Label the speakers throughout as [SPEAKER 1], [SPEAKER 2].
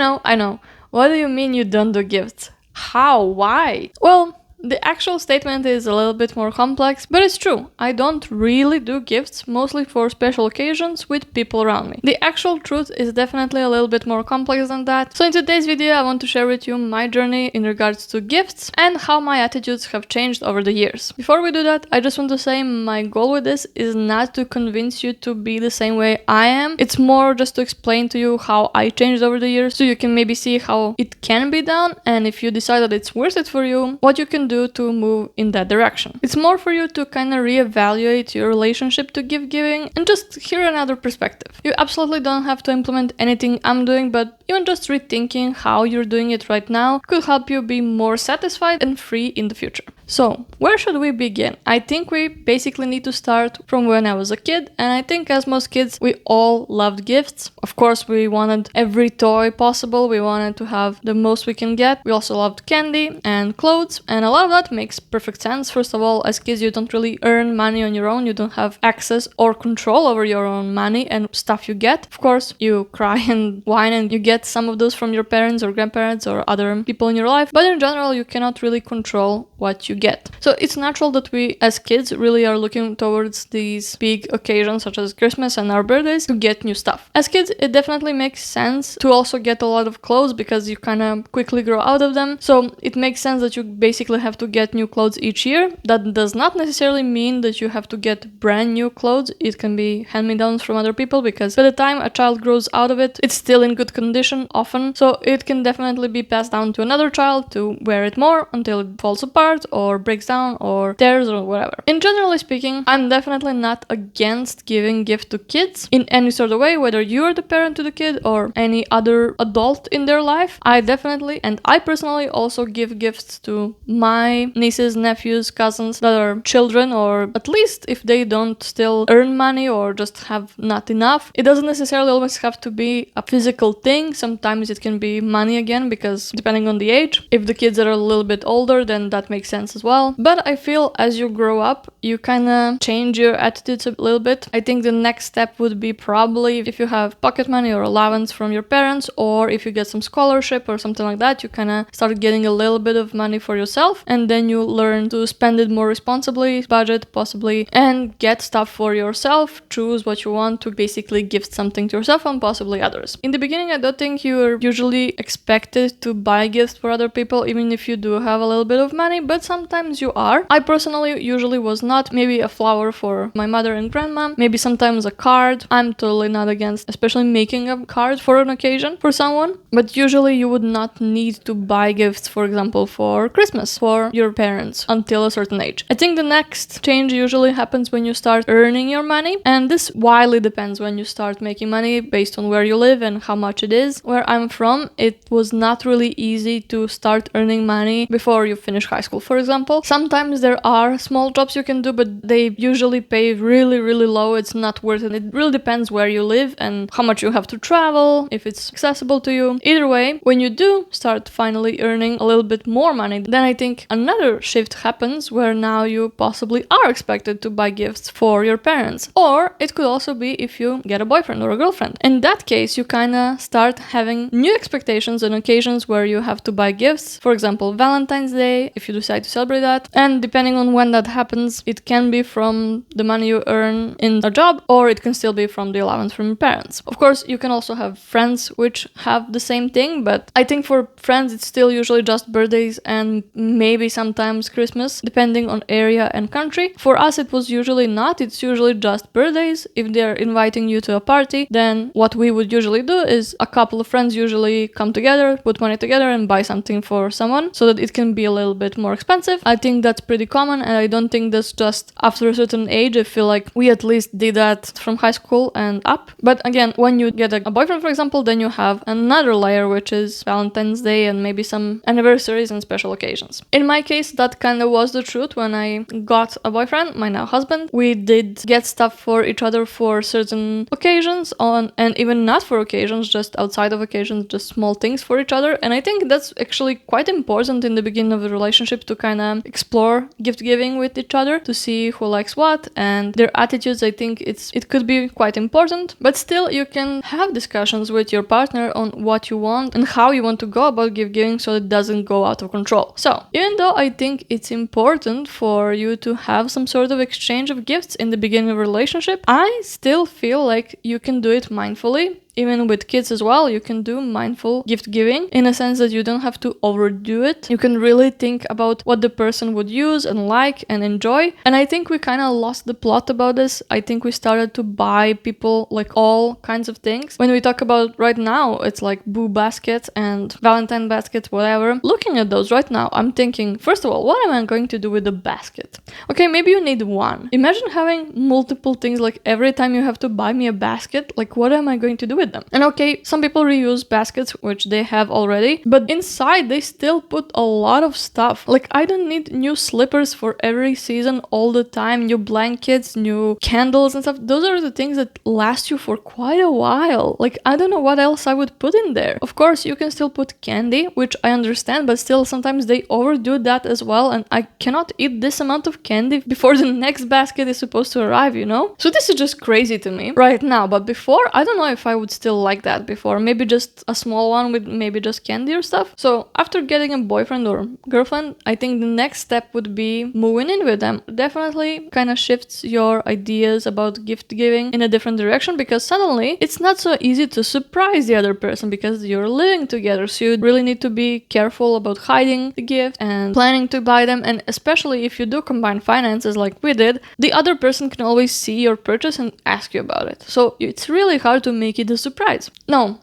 [SPEAKER 1] I know. What do you mean you don't do gifts? How? Why? Well, the actual statement is a little bit more complex, but it's true. I don't really do gifts, mostly for special occasions with people around me. The actual truth is definitely a little bit more complex than that. So in today's video, I want to share with you my journey in regards to gifts and how my attitudes have changed over the years. Before we do that, I just want to say my goal with this is not to convince you to be the same way I am. It's more just to explain to you how I changed over the years so you can maybe see how it can be done, and if you decide that it's worth it for you, what you can do to move in that direction. It's more for you to kind of reevaluate your relationship to gift giving and just hear another perspective. You absolutely don't have to implement anything I'm doing, but even just rethinking how you're doing it right now could help you be more satisfied and free in the future. So, where should we begin? I think we basically need to start from when I was a kid, and I think as most kids, we all loved gifts. Of course, we wanted every toy possible, we wanted to have the most we can get. We also loved candy and clothes, and a lot of that makes perfect sense. First of all, as kids, you don't really earn money on your own, you don't have access or control over your own money and stuff you get. Of course, you cry and whine and you get some of those from your parents or grandparents or other people in your life, but in general, you cannot really control what you get. So it's natural that we as kids really are looking towards these big occasions such as Christmas and our birthdays to get new stuff. As kids, it definitely makes sense to also get a lot of clothes because you kind of quickly grow out of them. So it makes sense that you basically have to get new clothes each year. That does not necessarily mean that you have to get brand new clothes. It can be hand-me-downs from other people, because by the time a child grows out of it, it's still in good condition often. So it can definitely be passed down to another child to wear it more until it falls apart or breaks down or tears or whatever. In generally speaking, I'm definitely not against giving gifts to kids in any sort of way, whether you're the parent to the kid or any other adult in their life. I personally also give gifts to my nieces, nephews, cousins that are children, or at least if they don't still earn money or just have not enough. It doesn't necessarily always have to be a physical thing. Sometimes it can be money again, because depending on the age, if the kids are a little bit older, then that makes sense as well. But I feel as you grow up, you kind of change your attitudes a little bit. I think the next step would be probably if you have pocket money or allowance from your parents, or if you get some scholarship or something like that, you kind of start getting a little bit of money for yourself, and then you learn to spend it more responsibly, budget possibly, and get stuff for yourself. Choose what you want to basically gift something to yourself and possibly others. In the beginning, I don't think you're usually expected to buy gifts for other people, even if you do have a little bit of money, but sometimes you are. I personally usually was not. Maybe a flower for my mother and grandma, maybe sometimes a card. I'm totally not against, especially making a card for an occasion for someone, but usually you would not need to buy gifts, for example, for Christmas for your parents until a certain age. I think the next change usually happens when you start earning your money, and this widely depends when you start making money based on where you live and how much it is. Where I'm from, it was not really easy to start earning money before you finish high school, for example. Sometimes there are small jobs you can do, but they usually pay really, really low. It's not worth it. It really depends where you live and how much you have to travel, if it's accessible to you. Either way, when you do start finally earning a little bit more money, then I think another shift happens where now you possibly are expected to buy gifts for your parents. Or it could also be if you get a boyfriend or a girlfriend. In that case, you kind of start having new expectations and occasions where you have to buy gifts. For example, Valentine's Day, if you decide to celebrate that. And depending on when that happens, it can be from the money you earn in a job, or it can still be from the allowance from your parents. Of course, you can also have friends which have the same thing, but I think for friends it's still usually just birthdays and maybe sometimes Christmas, depending on area and country. For us, it was usually not. It's usually just birthdays. If they're inviting you to a party, then what we would usually do is a couple of friends usually come together, put money together and buy something for someone so that it can be a little bit more expensive. I think that's pretty common, and I don't think that's just after a certain age. I feel like we at least did that from high school and up. But again, when you get a boyfriend, for example, then you have another layer, which is Valentine's Day and maybe some anniversaries and special occasions. In my case, that kind of was the truth. When I got a boyfriend, my now husband, we did get stuff for each other for certain occasions, and even not for occasions, just outside of occasions, just small things for each other. And I think that's actually quite important in the beginning of the relationship to kind of explore gift giving with each other to see who likes what and their attitudes. I think it could be quite important, but still you can have discussions with your partner on what you want and how you want to go about gift giving so it doesn't go out of control. So even though I think it's important for you to have some sort of exchange of gifts in the beginning of a relationship, I still feel like you can do it mindfully. Even with kids as well, you can do mindful gift giving in a sense that you don't have to overdo it. You can really think about what the person would use and like and enjoy. And I think we kind of lost the plot about this. I think we started to buy people like all kinds of things. When we talk about right now, it's like boo baskets and Valentine baskets, whatever. Looking at those right now, I'm thinking, first of all, what am I going to do with the basket? Okay, maybe you need one. Imagine having multiple things, like every time you have to buy me a basket, like what am I going to do with them? And okay, some people reuse baskets, which they have already, but inside they still put a lot of stuff. Like I don't need new slippers for every season all the time, new blankets, new candles and stuff. Those are the things that last you for quite a while. Like I don't know what else I would put in there. Of course, you can still put candy, which I understand, but still sometimes they overdo that as well, and I cannot eat this amount of candy before the next basket is supposed to arrive, you know? So this is just crazy to me right now, but before, I don't know if I would still like that before. Maybe just a small one with maybe just candy or stuff. So after getting a boyfriend or girlfriend, I think the next step would be moving in with them. Definitely kind of shifts your ideas about gift giving in a different direction, because suddenly it's not so easy to surprise the other person because you're living together. So you really need to be careful about hiding the gift and planning to buy them. And especially if you do combine finances like we did, the other person can always see your purchase and ask you about it. So it's really hard to make it a surprise. No,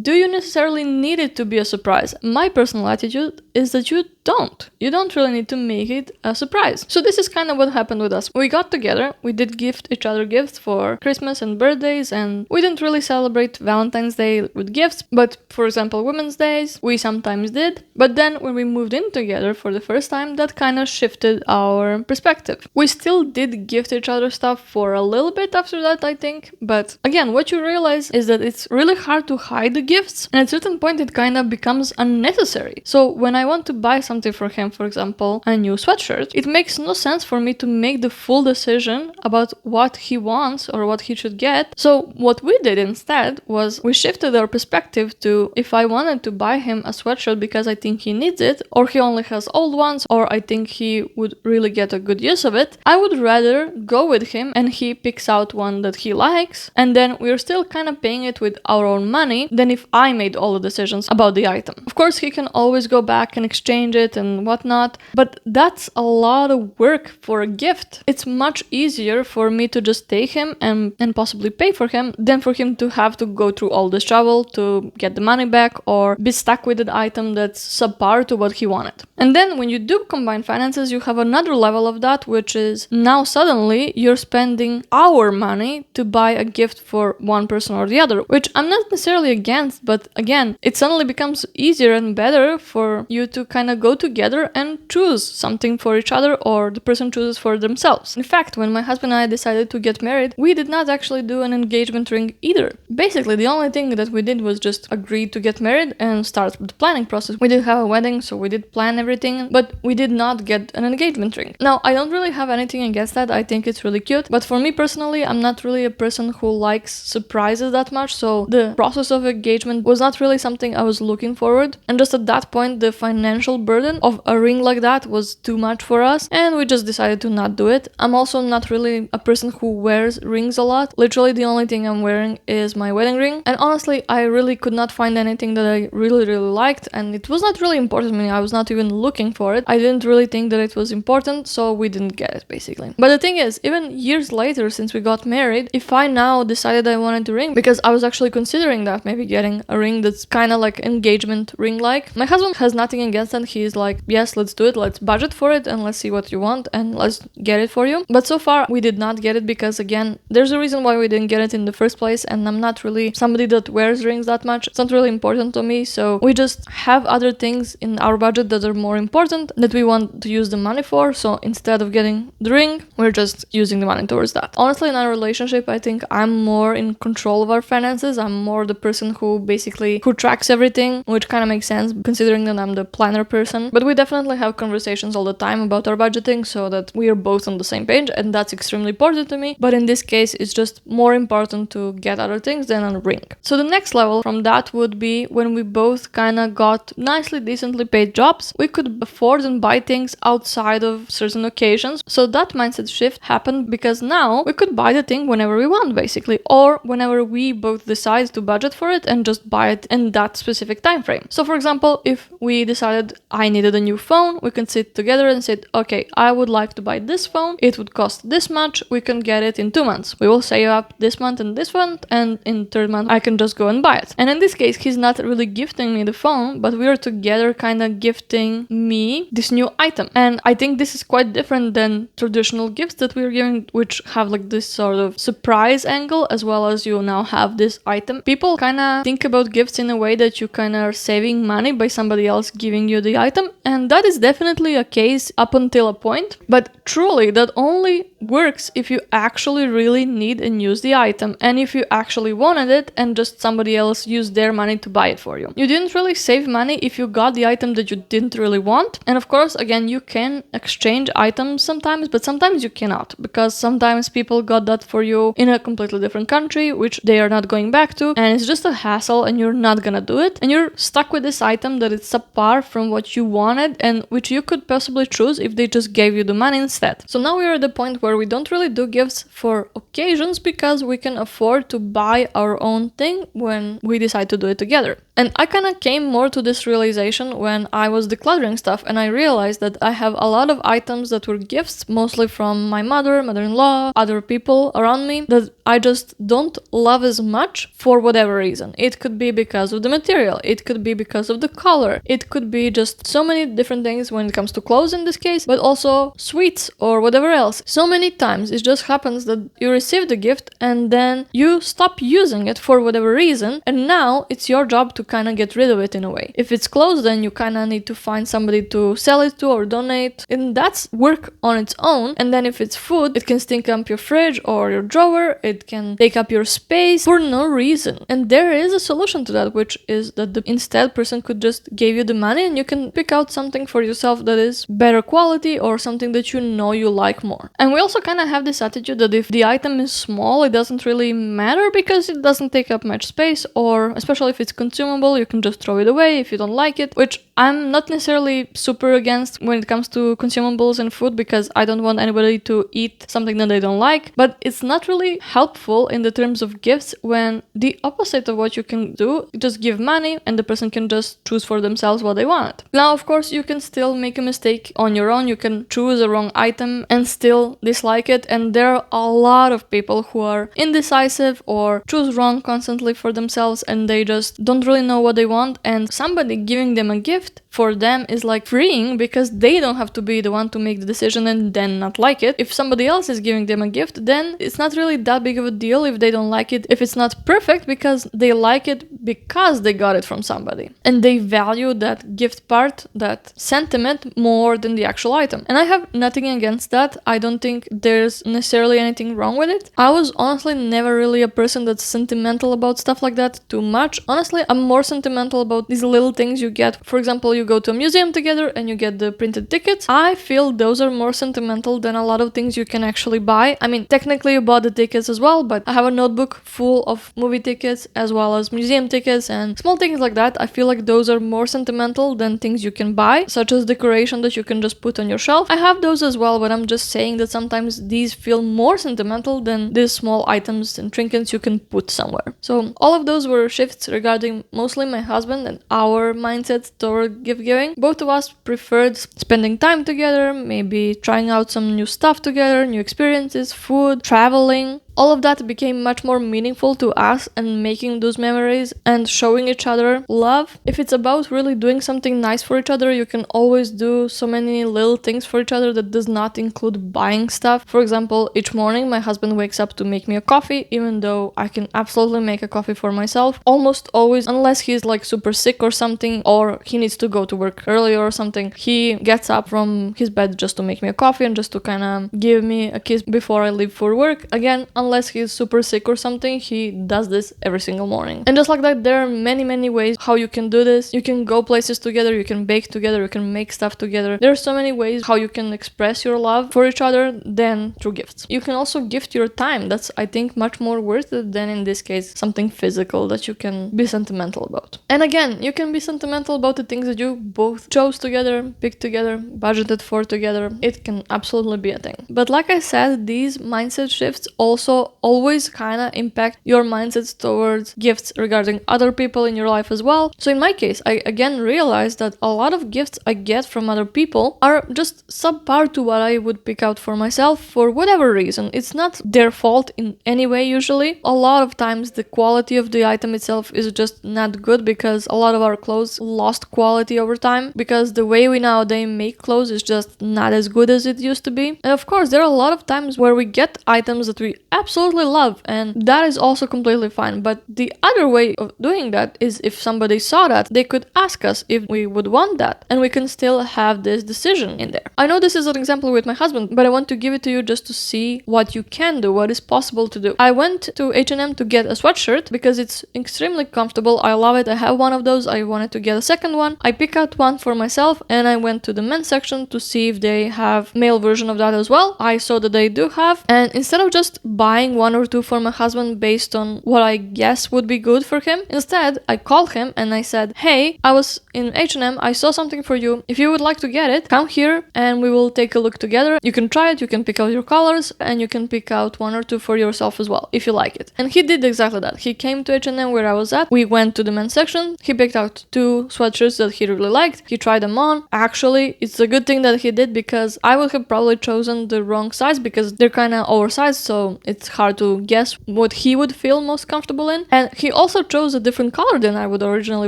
[SPEAKER 1] do you necessarily need it to be a surprise? My personal attitude is that you don't. You don't really need to make it a surprise. So this is kind of what happened with us. We got together, we did gift each other gifts for Christmas and birthdays, and we didn't really celebrate Valentine's Day with gifts, but for example, Women's Days, we sometimes did. But then when we moved in together for the first time, that kind of shifted our perspective. We still did gift each other stuff for a little bit after that, I think. But again, what you realize is that it's really hard to hide the gifts, and at a certain point it kind of becomes unnecessary. So when I want to buy something for him, for example, a new sweatshirt, it makes no sense for me to make the full decision about what he wants or what he should get. So what we did instead was we shifted our perspective to, if I wanted to buy him a sweatshirt because I think he needs it, or he only has old ones, or I think he would really get a good use of it, I would rather go with him and he picks out one that he likes, and then we're still kind of paying it with our own money than if I made all the decisions about the item. Of course, he can always go back and exchange it and whatnot, but that's a lot of work for a gift. It's much easier for me to just take him and possibly pay for him than for him to have to go through all this trouble to get the money back or be stuck with an item that's subpar to what he wanted. And then when you do combine finances, you have another level of that, which is now suddenly you're spending our money to buy a gift for one person or the other, which I'm not necessarily against, but again, it suddenly becomes easier and better for you to kind of go together and choose something for each other, or the person chooses for themselves. In fact, when my husband and I decided to get married, we did not actually do an engagement ring either. Basically, the only thing that we did was just agree to get married and start the planning process. We did have a wedding, so we did plan everything, but we did not get an engagement ring. Now, I don't really have anything against that. I think it's really cute, but for me personally, I'm not really a person who likes surprises that much, so the process of engagement was not really something I was looking forward, and just at that point, the financial burden of a ring like that was too much for us, and we just decided to not do it. I'm also not really a person who wears rings a lot. Literally the only thing I'm wearing is my wedding ring, and honestly I really could not find anything that I really liked, and it was not really important to me. I was not even looking for it. I didn't really think that it was important, so we didn't get it basically. But the thing is, even years later since we got married, if I now decided I wanted a ring, because I was actually considering that, maybe getting a ring that's kind of like engagement ring like, my husband has nothing against that. He's like, yes, let's do it, let's budget for it and let's see what you want and let's get it for you. But so far we did not get it because again, there's a reason why we didn't get it in the first place, and I'm not really somebody that wears rings that much. It's not really important to me, so we just have other things in our budget that are more important that we want to use the money for. So instead of getting the ring, we're just using the money towards that. Honestly, in our relationship, I think I'm more in control of our finances. I'm more the person who tracks everything, which kind of makes sense considering that I'm the planner person. But we definitely have conversations all the time about our budgeting so that we are both on the same page, and that's extremely important to me. But in this case, it's just more important to get other things than a ring. So the next level from that would be when we both kind of got nicely, decently paid jobs. We could afford and buy things outside of certain occasions. So that mindset shift happened because now we could buy the thing whenever we want, basically, or whenever we both decide to budget for it and just buy it in that specific time frame. So for example, if we decided I needed a new phone, we can sit together and say, okay, I would like to buy this phone. It would cost this much. We can get it in 2 months. We will save up this month and this month, and in third month I can just go and buy it. And in this case, he's not really gifting me the phone, but we are together kind of gifting me this new item. And I think this is quite different than traditional gifts that we're giving, which have like this sort of surprise angle, as well as you now have this item. People kind of think about gifts in a way that you kind of are saving money by somebody else giving you the item, and that is definitely a case up until a point, but truly that only works if you actually really need and use the item, and if you actually wanted it and just somebody else used their money to buy it for you. You didn't really save money if you got the item that you didn't really want. And of course, again, you can exchange items sometimes, but sometimes you cannot, because sometimes people got that for you in a completely different country, which they are not going back to, and it's just a hassle and you're not gonna do it, and you're stuck with this item that is subpar from what you wanted and which you could possibly choose if they just gave you the money instead. So now we are at the point where we don't really do gifts for occasions because we can afford to buy our own thing when we decide to do it together. And I kind of came more to this realization when I was decluttering stuff, and I realized that I have a lot of items that were gifts, mostly from my mother, mother-in-law, other people around me, that I just don't love as much for whatever reason. It could be because of the material, it could be because of the color, it could be just so many different things when it comes to clothes in this case, but also sweets or whatever else. So many times it just happens that you receive the gift and then you stop using it for whatever reason, and now it's your job to kind of get rid of it in a way. If it's clothes, then you kind of need to find somebody to sell it to or donate, and that's work on its own. And then if it's food, it can stink up your fridge or your drawer, it can take up your space for no reason. And there is a solution to that, which is that the instead person could just give you the money and you can pick out something for yourself that is better quality or something that you know you like more. And we also kind of have this attitude that if the item is small, it doesn't really matter because it doesn't take up much space, or especially if it's consumable, you can just throw it away if you don't like it, which I'm not necessarily super against when it comes to consumables and food, because I don't want anybody to eat something that they don't like. But it's not really helpful in the terms of gifts when the opposite of what you can do, just give money and the person can just choose for themselves what they want. Now, of course, you can still make a mistake on your own. You can choose a wrong item and still dislike it. And there are a lot of people who are indecisive or choose wrong constantly for themselves, and they just don't really know what they want, and somebody giving them a gift for them is like freeing because they don't have to be the one to make the decision and then not like it. If somebody else is giving them a gift, then it's not really that big of a deal if they don't like it, if it's not perfect, because they like it because they got it from somebody and they value that gift part, that sentiment, more than the actual item. And I have nothing against that. I don't think there's necessarily anything wrong with it. I was honestly never really a person that's sentimental about stuff like that too much. Honestly, I'm more sentimental about these little things you get. For example, you go to a museum together and you get the printed tickets. I feel those are more sentimental than a lot of things you can actually buy. I mean, technically you bought the tickets as well, but I have a notebook full of movie tickets as well as museum tickets and small things like that. I feel like those are more sentimental than things you can buy, such as decoration that you can just put on your shelf. I have those as well, but I'm just saying that sometimes these feel more sentimental than these small items and trinkets you can put somewhere. So all of those were shifts regarding mostly my husband and our mindset toward gift giving. Both of us preferred spending time together, maybe trying out some new stuff together, new experiences, food, traveling. All of that became much more meaningful to us and making those memories and showing each other love. If it's about really doing something nice for each other, you can always do so many little things for each other that does not include buying stuff. For example, each morning my husband wakes up to make me a coffee, even though I can absolutely make a coffee for myself. Almost always, unless he's like super sick or something, or he needs to go to work early or something, he gets up from his bed just to make me a coffee and just to kind of give me a kiss before I leave for work. Again, unless he's super sick or something, he does this every single morning. And just like that, there are many ways how you can do this. You can go places together, you can bake together, you can make stuff together. There are so many ways how you can express your love for each other than through gifts. You can also gift your time. That's, I think, much more worth it than in this case something physical that you can be sentimental about. And again, you can be sentimental about the things that you both chose together, picked together, budgeted for together. It can absolutely be a thing. But like I said, these mindset shifts also always kind of impact your mindsets towards gifts regarding other people in your life as well. So in my case, I again realized that a lot of gifts I get from other people are just subpar to what I would pick out for myself for whatever reason. It's not their fault in any way usually. A lot of times the quality of the item itself is just not good because a lot of our clothes lost quality over time because the way we nowadays make clothes is just not as good as it used to be. And of course, there are a lot of times where we get items that we absolutely love, and that is also completely fine. But the other way of doing that is if somebody saw that, they could ask us if we would want that, and we can still have this decision in there. I know this is an example with my husband, but I want to give it to you just to see what you can do, what is possible to do. I went to H&M to get a sweatshirt because it's extremely comfortable. I love it. I have one of those. I wanted to get a second one. I picked out one for myself, and I went to the men's section to see if they have male version of that as well. I saw that they do have, and instead of just buying one or two for my husband based on what I guess would be good for him, instead I called him and I said, hey, I was in H&M, I saw something for you. If you would like to get it, come here and we will take a look together. You can try it, you can pick out your colors, and you can pick out one or two for yourself as well if you like it. And he did exactly that. He came to H&M where I was at. We went to the men's section. He picked out two sweatshirts that he really liked. He tried them on. Actually, it's a good thing that he did because I would have probably chosen the wrong size because they're kind of oversized, so it's hard to guess what he would feel most comfortable in. And he also chose a different color than I would originally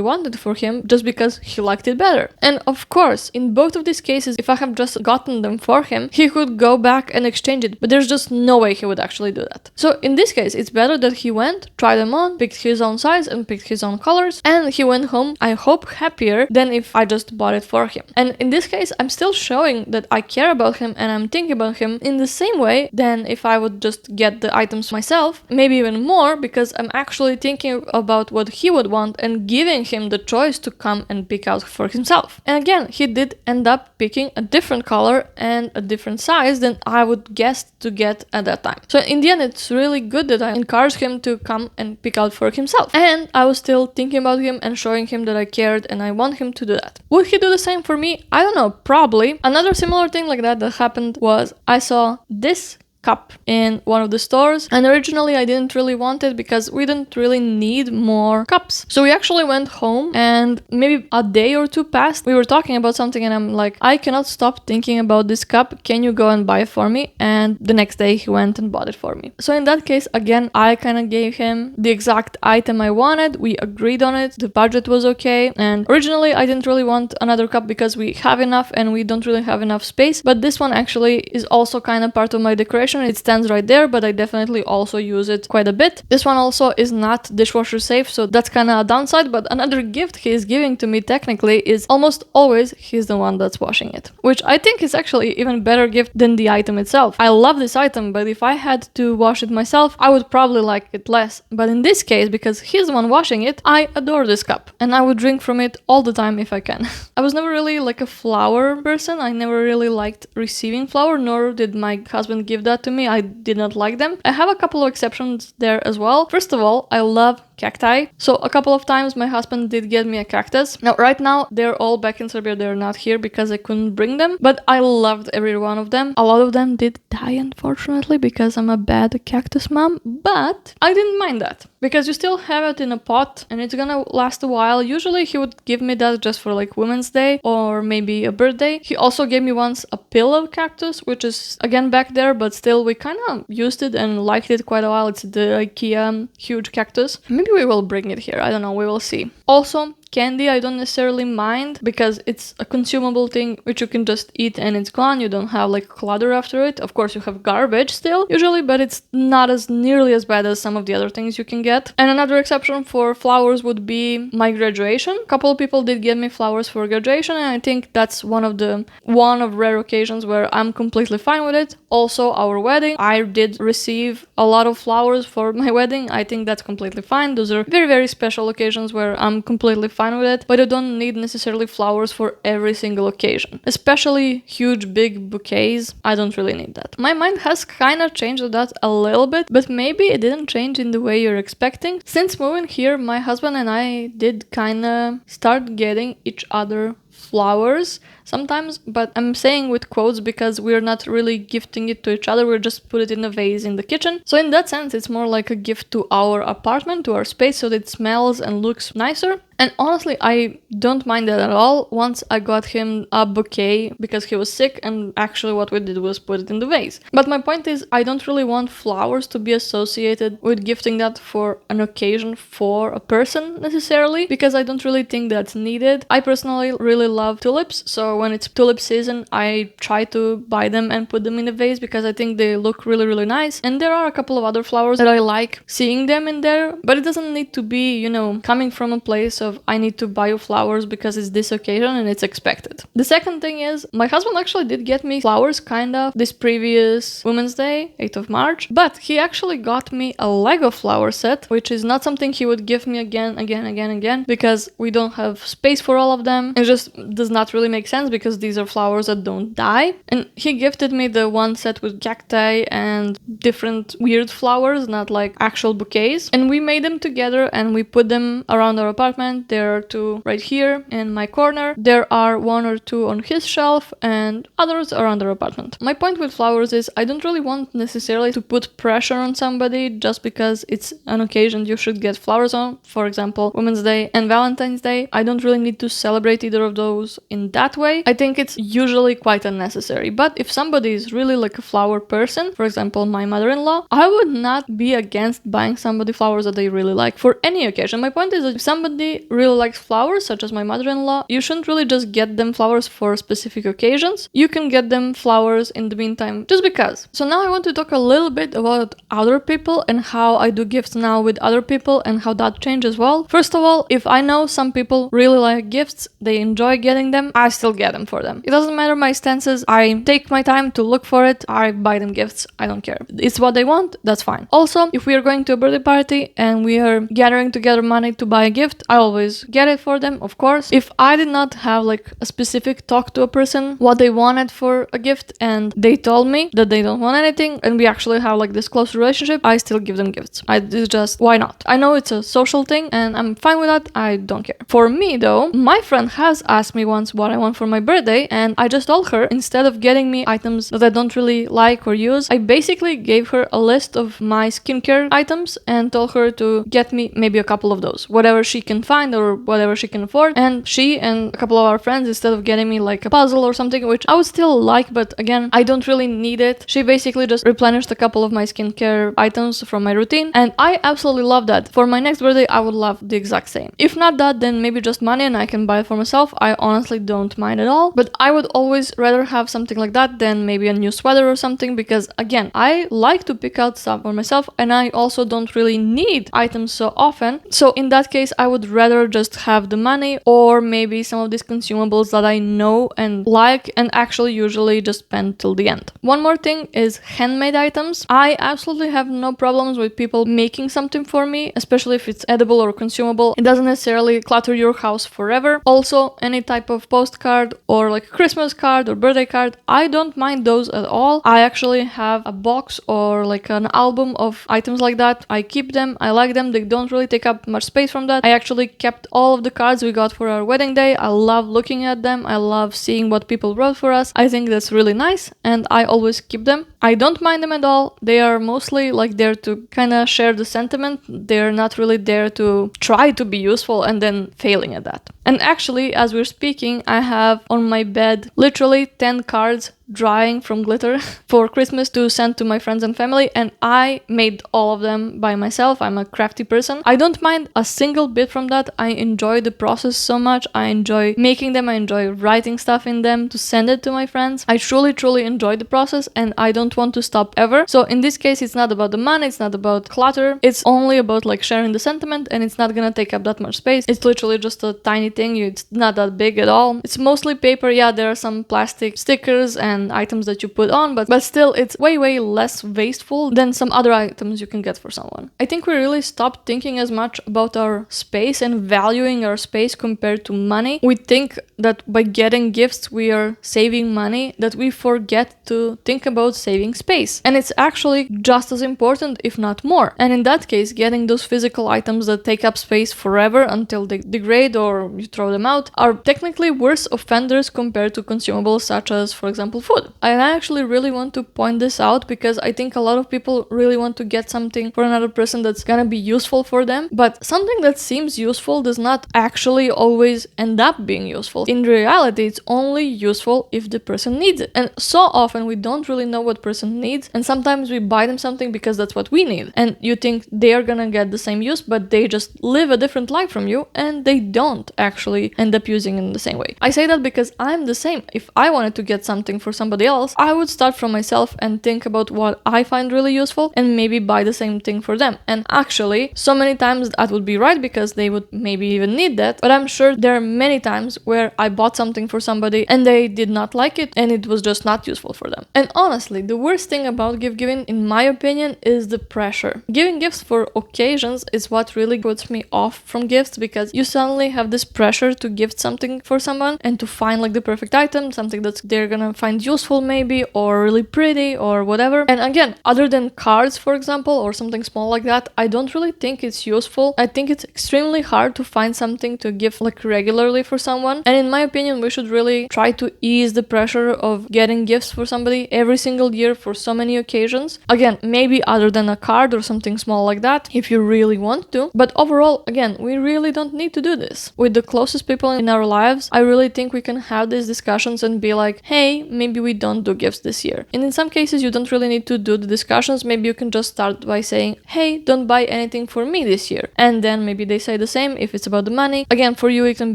[SPEAKER 1] wanted for him just because he liked it better. And of course, in both of these cases, if I have just gotten them for him, he could go back and exchange it, but there's just no way he would actually do that. So in this case, it's better that he went, tried them on, picked his own size and picked his own colors, and he went home, I hope, happier than if I just bought it for him. And in this case, I'm still showing that I care about him and I'm thinking about him in the same way than if I would just get the items myself, maybe even more, because I'm actually thinking about what he would want and giving him the choice to come and pick out for himself. And again, he did end up picking a different color and a different size than I would guess to get at that time. So in the end, it's really good that I encouraged him to come and pick out for himself. And I was still thinking about him and showing him that I cared and I want him to do that. Would he do the same for me? I don't know, probably. Another similar thing like that happened was I saw this cup in one of the stores, and originally I didn't really want it because we didn't really need more cups. So we actually went home, and maybe a day or two passed. We were talking about something and I'm like, I cannot stop thinking about this cup. Can you go and buy it for me? And the next day he went and bought it for me. So in that case, again, I kind of gave him the exact item I wanted. We agreed on it. The budget was okay. And originally I didn't really want another cup because we have enough and we don't really have enough space. But this one actually is also kind of part of my decoration. It stands right there, but I definitely also use it quite a bit. This one also is not dishwasher safe, so that's kind of a downside. But another gift he is giving to me technically is almost always he's the one that's washing it, which I think is actually even better gift than the item itself. I love this item, but if I had to wash it myself, I would probably like it less. But in this case, because he's the one washing it, I adore this cup and I would drink from it all the time if I can. I was never really like a flower person. I never really liked receiving flower, nor did my husband give that to me. I did not like them. I have a couple of exceptions there as well. First of all, I love cacti. So a couple of times my husband did get me a cactus. Now, right now, they're all back in Serbia. They're not here because I couldn't bring them, but I loved every one of them. A lot of them did die, unfortunately, because I'm a bad cactus mom, but I didn't mind that because you still have it in a pot and it's gonna last a while. Usually he would give me that just for like Women's Day or maybe a birthday. He also gave me once a pillow cactus, which is again back there, but still we kind of used it and liked it quite a while. It's the IKEA huge cactus. Maybe we will bring it here. I don't know. We will see. Also, Candy I don't necessarily mind because it's a consumable thing which you can just eat and it's gone. You don't have like clutter after it. Of course you have garbage still usually, but it's not as nearly as bad as some of the other things you can get. And another exception for flowers would be my graduation. A couple of people did get me flowers for graduation, and I think that's one of rare occasions where I'm completely fine with it. Also our wedding, I did receive a lot of flowers for my wedding. I think that's completely fine. Those are very, very special occasions where I'm completely fine with it, but I don't need necessarily flowers for every single occasion. Especially huge big bouquets, I don't really need that. My mind has kind of changed on that a little bit, but maybe it didn't change in the way you're expecting. Since moving here, my husband and I did kind of start getting each other flowers sometimes, but I'm saying with quotes because we're not really gifting it to each other, we're just put it in a vase in the kitchen. So in that sense, it's more like a gift to our apartment, to our space, so that it smells and looks nicer. And honestly, I don't mind that at all. Once I got him a bouquet because he was sick, and actually what we did was put it in the vase. But my point is, I don't really want flowers to be associated with gifting that for an occasion for a person necessarily, because I don't really think that's needed. I personally really love tulips, so when it's tulip season, I try to buy them and put them in a vase because I think they look really, really nice. And there are a couple of other flowers that I like seeing them in there, but it doesn't need to be, coming from a place of I need to buy you flowers because it's this occasion and it's expected. The second thing is, my husband actually did get me flowers kind of this previous Women's Day, 8th of March, but he actually got me a Lego flower set, which is not something he would give me again, because we don't have space for all of them. It just does not really make sense because these are flowers that don't die. And he gifted me the one set with cacti and different weird flowers, not like actual bouquets. And we made them together and we put them around our apartment. There are two right here in my corner. There are one or two on his shelf and others around our apartment. My point with flowers is I don't really want necessarily to put pressure on somebody just because it's an occasion you should get flowers on. For example, Women's Day and Valentine's Day. I don't really need to celebrate either of those in that way. I think it's usually quite unnecessary. But if somebody is really like a flower person, for example, my mother-in-law, I would not be against buying somebody flowers that they really like for any occasion. My point is that if somebody really likes flowers, such as my mother-in-law, you shouldn't really just get them flowers for specific occasions. You can get them flowers in the meantime just because. So now I want to talk a little bit about other people and how I do gifts now with other people and how that changes as well. First of all, if I know some people really like gifts, they enjoy getting them, I still get them for them. It doesn't matter my stances, I take my time to look for it, I buy them gifts, I don't care. It's what they want, that's fine. Also, if we are going to a birthday party and we are gathering together money to buy a gift, I always get it for them, of course. If I did not have like a specific talk to a person what they wanted for a gift and they told me that they don't want anything and we actually have like this close relationship, I still give them gifts. It's just, why not? I know it's a social thing and I'm fine with that, I don't care. For me though, my friend has asked me once what I want for my birthday and I just told her, instead of getting me items that I don't really like or use, I basically gave her a list of my skincare items and told her to get me maybe a couple of those, whatever she can find or whatever she can afford. And she and a couple of our friends, instead of getting me like a puzzle or something, which I would still like, but again, I don't really need it, she basically just replenished a couple of my skincare items from my routine, and I absolutely love that. For my next birthday, I would love the exact same. If not that, then maybe just money and I can buy it for myself. I honestly don't mind at all, but I would always rather have something like that than maybe a new sweater or something, because again, I like to pick out stuff for myself and I also don't really need items so often. So in that case, I would rather just have the money or maybe some of these consumables that I know and like and actually usually just spend till the end. One more thing is handmade items. I absolutely have no problems with people making something for me, especially if it's edible or consumable. It doesn't necessarily clutter your house forever. Also, any type of postcard or like Christmas card or birthday card, I don't mind those at all. I actually have a box or like an album of items like that. I keep them, I like them, they don't really take up much space from that. I actually kept all of the cards we got for our wedding day. I love looking at them, I love seeing what people wrote for us. I think that's really nice and I always keep them. I don't mind them at all. They are mostly like there to kind of share the sentiment. They're not really there to try to be useful and then failing at that. And actually, as we're speaking, I have on my bed literally 10 cards drying from glitter for Christmas to send to my friends and family, and I made all of them by myself. I'm a crafty person. I don't mind a single bit from that. I enjoy the process so much. I enjoy making them. I enjoy writing stuff in them to send it to my friends. I truly enjoy the process, and I don't want to stop ever. So in this case, it's not about the money, it's not about clutter, it's only about like sharing the sentiment, and it's not gonna take up that much space. It's literally just a tiny thing. It's not that big at all. It's mostly paper. Yeah, there are some plastic stickers and items that you put on, but still it's way less wasteful than some other items you can get for someone. I think we really stopped thinking as much about our space and valuing our space compared to money. We think that by getting gifts we are saving money, that we forget to think about saving space. And it's actually just as important, if not more. And in that case, getting those physical items that take up space forever until they degrade or you throw them out are technically worse offenders compared to consumables such as, for example, food. And I actually really want to point this out because I think a lot of people really want to get something for another person that's gonna be useful for them, but something that seems useful does not actually always end up being useful. In reality, it's only useful if the person needs it. And so often we don't really know what person needs, and sometimes we buy them something because that's what we need. And you think they are gonna get the same use, but they just live a different life from you, and they don't actually end up using it in the same way. I say that because I'm the same. If I wanted to get something for somebody else, I would start from myself and think about what I find really useful and maybe buy the same thing for them. And actually, so many times that would be right because they would maybe even need that, but I'm sure there are many times where I bought something for somebody and they did not like it and it was just not useful for them. And honestly, the worst thing about gift giving, in my opinion, is the pressure. Giving gifts for occasions is what really puts me off from gifts, because you suddenly have this pressure to gift something for someone and to find like the perfect item, something that they're gonna find useful maybe, or really pretty or whatever. And again, other than cards, for example, or something small like that, I don't really think it's useful. I think it's extremely hard to find something to give like regularly for someone. And in my opinion, we should really try to ease the pressure of getting gifts for somebody every single year for so many occasions. Again, maybe other than a card or something small like that, if you really want to. But overall, again, we really don't need to do this. With the closest people in our lives, I really think we can have these discussions and be like, hey, maybe we don't do gifts this year. And in some cases, you don't really need to do the discussions. Maybe you can just start by saying, hey, don't buy anything for me this year. And then maybe they say the same if it's about the money. Again, for you, it can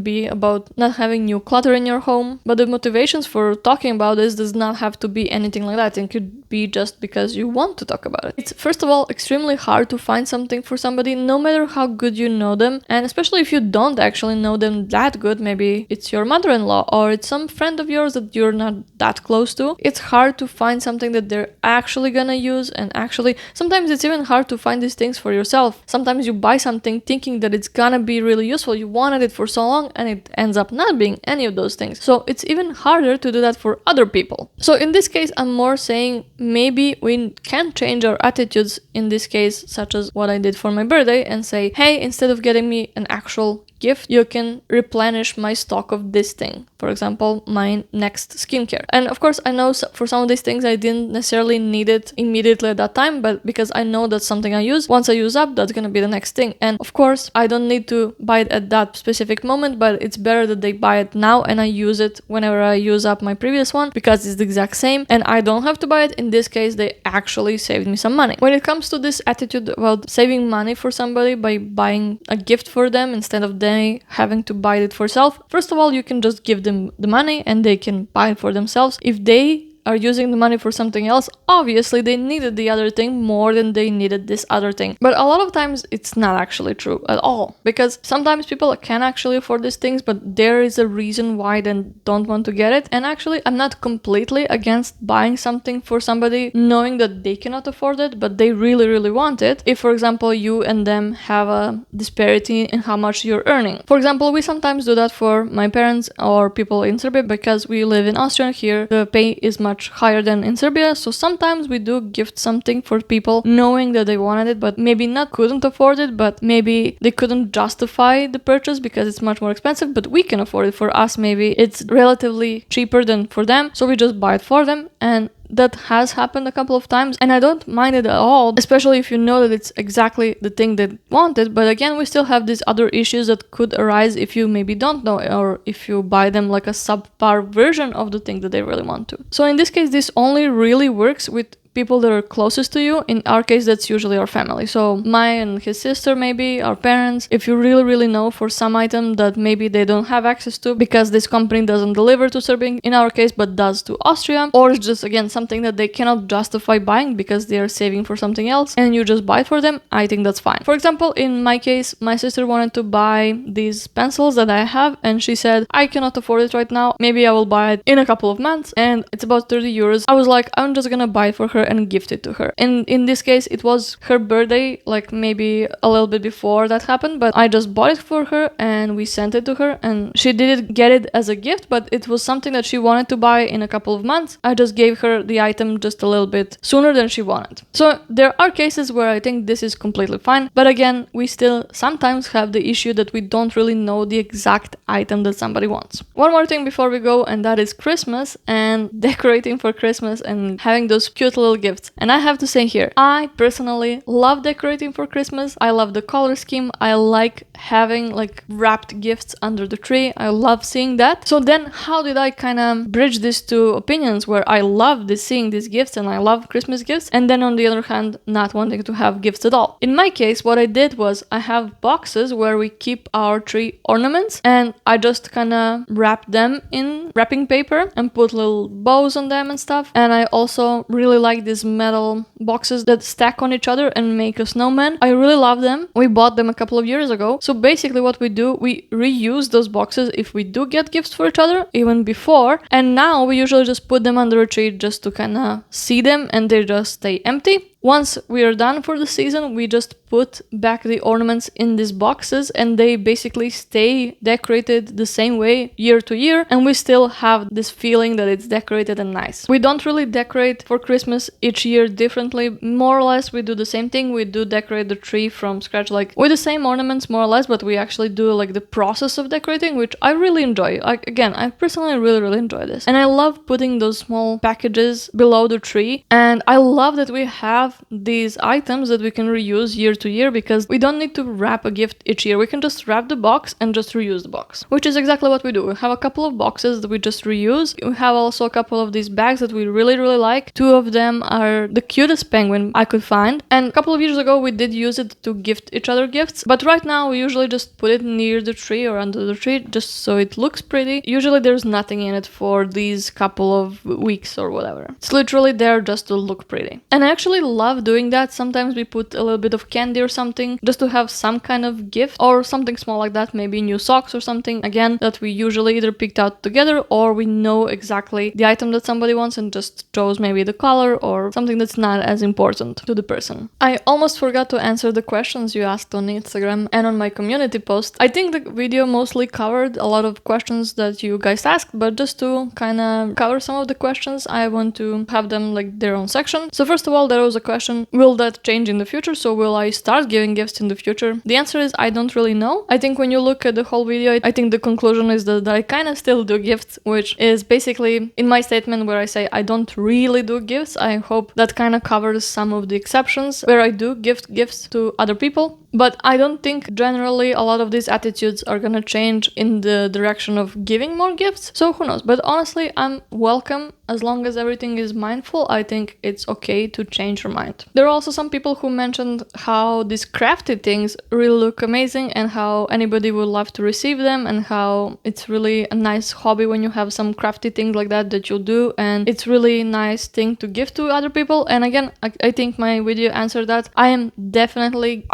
[SPEAKER 1] be about not having new clutter in your home. But the motivations for talking about this does not have to be anything like that. It could be just because you want to talk about it. It's, first of all, extremely hard to find something for somebody, no matter how good you know them. And especially if you don't actually know them that good, maybe it's your mother-in-law or it's some friend of yours that you're not that close to. It's hard to find something that they're actually gonna use, and actually sometimes it's even hard to find these things for yourself. Sometimes you buy something thinking that it's gonna be really useful, you wanted it for so long, and it ends up not being any of those things. So it's even harder to do that for other people. So in this case, I'm more saying maybe we can change our attitudes in this case, such as what I did for my birthday, and say, hey, instead of getting me an actual gift, you can replenish my stock of this thing. For example, my next skincare. And of course, I know for some of these things I didn't necessarily need it immediately at that time, but because I know that's something I use, once I use up, that's gonna be the next thing. And of course, I don't need to buy it at that specific moment, but it's better that they buy it now and I use it whenever I use up my previous one, because it's the exact same and I don't have to buy it. In this case, they actually saved me some money. When it comes to this attitude about saving money for somebody by buying a gift for them instead of them having to buy it for self, first of all, you can just give them the money and they can buy it for themselves. If they are using the money for something else, obviously they needed the other thing more than they needed this other thing. But a lot of times it's not actually true at all, because sometimes people can actually afford these things, but there is a reason why they don't want to get it. And actually, I'm not completely against buying something for somebody knowing that they cannot afford it, but they really want it. If, for example, you and them have a disparity in how much you're earning. For example, we sometimes do that for my parents or people in Serbia, because we live in Austria. Here the pay is much higher than in Serbia, so sometimes we do gift something for people knowing that they wanted it, but maybe not couldn't afford it, but maybe they couldn't justify the purchase because it's much more expensive, but we can afford it. For us, maybe it's relatively cheaper than for them, so we just buy it for them. And that has happened a couple of times, and I don't mind it at all, especially if you know that it's exactly the thing they wanted. But again, we still have these other issues that could arise if you maybe don't know, or if you buy them like a subpar version of the thing that they really want to. So in this case, this only really works with people that are closest to you. In our case, that's usually our family. So my and his sister, maybe our parents. If you really know for some item that maybe they don't have access to because this company doesn't deliver to Serbia in our case, but does to Austria, or it's just again something that they cannot justify buying because they are saving for something else and you just buy it for them, I think that's fine. For example, in my case, my sister wanted to buy these pencils that I have, and she said, I cannot afford it right now, maybe I will buy it in a couple of months, and it's about 30 euros. I was like, I'm just gonna buy it for her and gift it to her. And in this case, it was her birthday, like maybe a little bit before that happened, but I just bought it for her and we sent it to her, and she didn't get it as a gift, but it was something that she wanted to buy in a couple of months. I just gave her the item just a little bit sooner than she wanted. So there are cases where I think this is completely fine, but again, we still sometimes have the issue that we don't really know the exact item that somebody wants. One more thing before we go, and that is Christmas and decorating for Christmas and having those cute little gifts. And I have to say here, I personally love decorating for Christmas. I love the color scheme. I like having like wrapped gifts under the tree. I love seeing that. So then how did I kind of bridge these two opinions where I love seeing these gifts and I love Christmas gifts, and then on the other hand not wanting to have gifts at all? In my case, what I did was I have boxes where we keep our tree ornaments, and I just kind of wrap them in wrapping paper and put little bows on them and stuff. And I also really like these metal boxes that stack on each other and make a snowman. I really love them. We bought them a couple of years ago. So basically what we do, we reuse those boxes if we do get gifts for each other, even before. And now we usually just put them under a tree just to kind of see them, and they just stay empty. Once we are done for the season, we just put back the ornaments in these boxes, and they basically stay decorated the same way year to year, and we still have this feeling that it's decorated and nice. We don't really decorate for Christmas each year differently. More or less we do the same thing. We do decorate the tree from scratch, like with the same ornaments more or less, but we actually do like the process of decorating, which I really enjoy. Like again, I personally really enjoy this, and I love putting those small packages below the tree, and I love that we have these items that we can reuse year to year, because we don't need to wrap a gift each year. We can just wrap the box and just reuse the box, which is exactly what we do. We have a couple of boxes that we just reuse. We have also a couple of these bags that we really like. Two of them are the cutest penguin I could find, and a couple of years ago we did use it to gift each other gifts, but right now we usually just put it near the tree or under the tree just so it looks pretty. Usually there's nothing in it for these couple of weeks or whatever. It's literally there just to look pretty, and I actually love doing that. Sometimes we put a little bit of candy or something just to have some kind of gift or something small like that, maybe new socks or something, again, that we usually either picked out together or we know exactly the item that somebody wants and just chose maybe the color or something that's not as important to the person. I almost forgot to answer the questions you asked on Instagram and on my community post. I think the video mostly covered a lot of questions that you guys asked, but just to kind of cover some of the questions, I want to have them like their own section. So first of all, there was a question, will that change in the future? So will I start giving gifts in the future? The answer is I don't really know. I think when you look at the whole video, I think the conclusion is that I kind of still do gifts, which is basically in my statement where I say I don't really do gifts. I hope that kind of covers some of the exceptions where I do gift gifts to other people. But I don't think generally a lot of these attitudes are gonna change in the direction of giving more gifts. So who knows? But honestly, I'm welcome as long as everything is mindful. I think it's okay to change your mind. There are also some people who mentioned how these crafty things really look amazing and how anybody would love to receive them, and how it's really a nice hobby when you have some crafty things like that you do, and it's really nice thing to give to other people. And again, I think my video answered that. I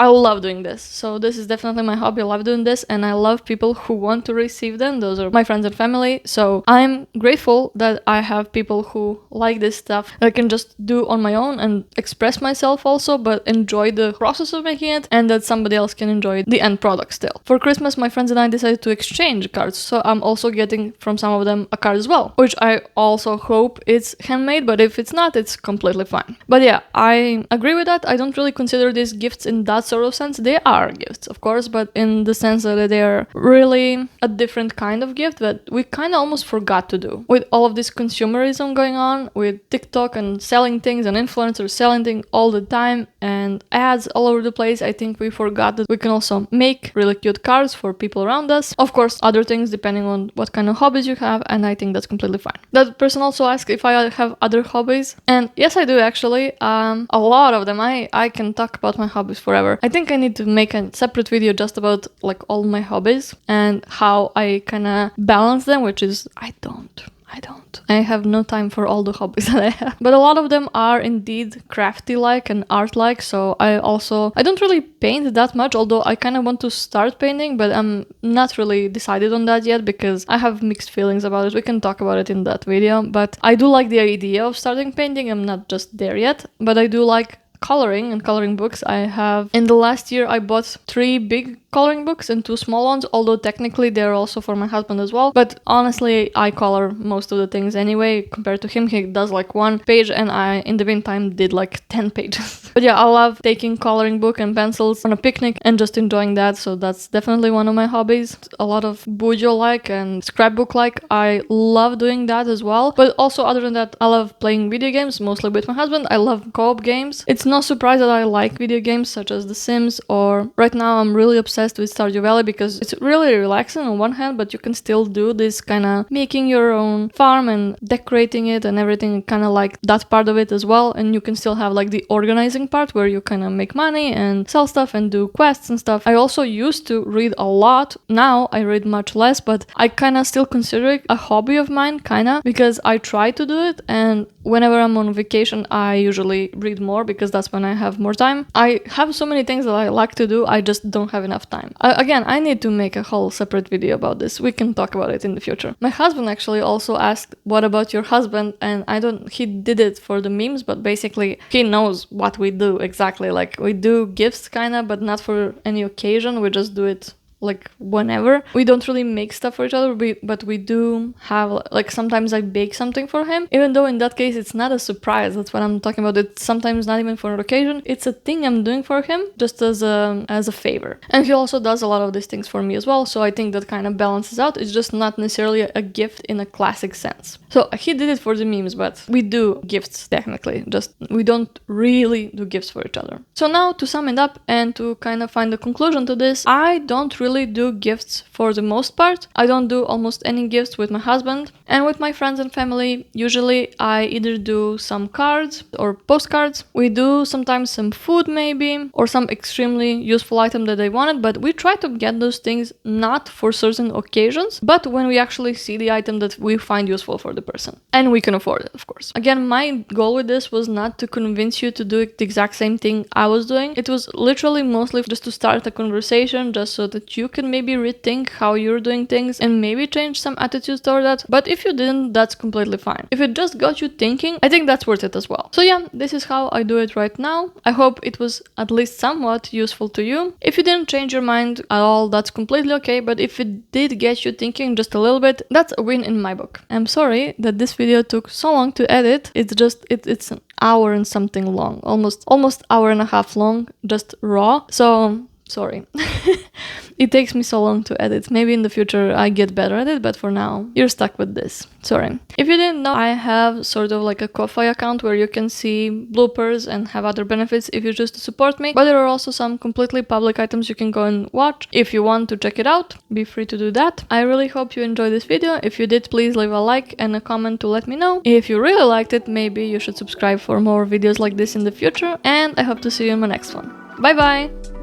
[SPEAKER 1] love doing this. So this is definitely my hobby. I love doing this, and I love people who want to receive them. Those are my friends and family. So I'm grateful that I have people who like this stuff that I can just do on my own and express myself also, but enjoy the process of making it, and that somebody else can enjoy the end product still. For Christmas, my friends and I decided to exchange cards, so I'm also getting from some of them a card as well, which I also hope it's handmade, but if it's not, it's completely fine. But yeah, I agree with that. I don't really consider these gifts in that sort of sense. they are gifts, of course, but in the sense that they are really a different kind of gift that we kind of almost forgot to do. With all of this consumerism going on, with TikTok and selling things and influencers selling things all the time and ads all over the place, I think we forgot that we can also make really cute cards for people around us. Of course, other things depending on what kind of hobbies you have, and I think that's completely fine. That person also asked if I have other hobbies, and yes, I do actually. A lot of them. I can talk about my hobbies forever. I think I need to make a separate video just about like all my hobbies and how I kind of balance them, which is I don't. I have no time for all the hobbies that I have. But a lot of them are indeed crafty-like and art-like, so I don't really paint that much, although I kind of want to start painting, but I'm not really decided on that yet because I have mixed feelings about it. We can talk about it in that video, but I do like the idea of starting painting. I'm not just there yet, but I do like coloring and coloring books. I have, in the last year, I bought 3 big coloring books and 2 small ones, although technically they're also for my husband as well. But honestly, I color most of the things anyway. Compared to him, he does like 1 page and I, in the meantime, did like 10 pages. But yeah, I love taking coloring book and pencils on a picnic and just enjoying that. So that's definitely one of my hobbies. A lot of Bujo-like and scrapbook-like. I love doing that as well. But also, other than that, I love playing video games, mostly with my husband. I love co-op games. It's no surprise that I like video games such as The Sims, or right now I'm really obsessed with Stardew Valley because it's really relaxing on one hand, but you can still do this kind of making your own farm and decorating it and everything, kind of like that part of it as well. And you can still have like the organizing part where you kind of make money and sell stuff and do quests and stuff. I also used to read a lot. Now I read much less, but I kind of still consider it a hobby of mine, kind of, because I try to do it, and whenever I'm on vacation I usually read more because that's when I have more time. I have so many things that I like to do, I just don't have enough time. Again, I need to make a whole separate video about this. We can talk about it in the future. My husband actually also asked, what about your husband? And he did it for the memes, but basically he knows what we do exactly. Like, we do gifts kind of, but not for any occasion. We just do it like whenever. We don't really make stuff for each other, but we do have, like, sometimes I bake something for him, even though in that case it's not a surprise. That's what I'm talking about. It's sometimes not even for an occasion. It's a thing I'm doing for him just as a favor. And he also does a lot of these things for me as well, so I think that kind of balances out. It's just not necessarily a gift in a classic sense. So he did it for the memes, but we do gifts technically, just we don't really do gifts for each other. So now, to sum it up and to kind of find a conclusion to this, I don't really do gifts for the most part. I don't do almost any gifts with my husband, and with my friends and family usually I either do some cards or postcards. We do sometimes some food maybe, or some extremely useful item that they wanted, but we try to get those things not for certain occasions, but when we actually see the item that we find useful for the person and we can afford it, of course. Again, my goal with this was not to convince you to do the exact same thing I was doing. It was literally mostly just to start a conversation, just so that you can maybe rethink how you're doing things and maybe change some attitudes toward that. But if you didn't, that's completely fine. If it just got you thinking, I think that's worth it as well. So yeah, this is how I do it right now. I hope it was at least somewhat useful to you. If you didn't change your mind at all, that's completely okay, but if it did get you thinking just a little bit, that's a win in my book. I'm sorry that this video took so long to edit. It's an hour and something long, almost hour and a half long, just raw. So sorry. It takes me so long to edit. Maybe in the future I get better at it, but for now, you're stuck with this. Sorry. If you didn't know, I have sort of like a Ko-Fi account where you can see bloopers and have other benefits if you choose to support me. But there are also some completely public items you can go and watch. If you want to check it out, be free to do that. I really hope you enjoyed this video. If you did, please leave a like and a comment to let me know. If you really liked it, maybe you should subscribe for more videos like this in the future. And I hope to see you in my next one. Bye bye!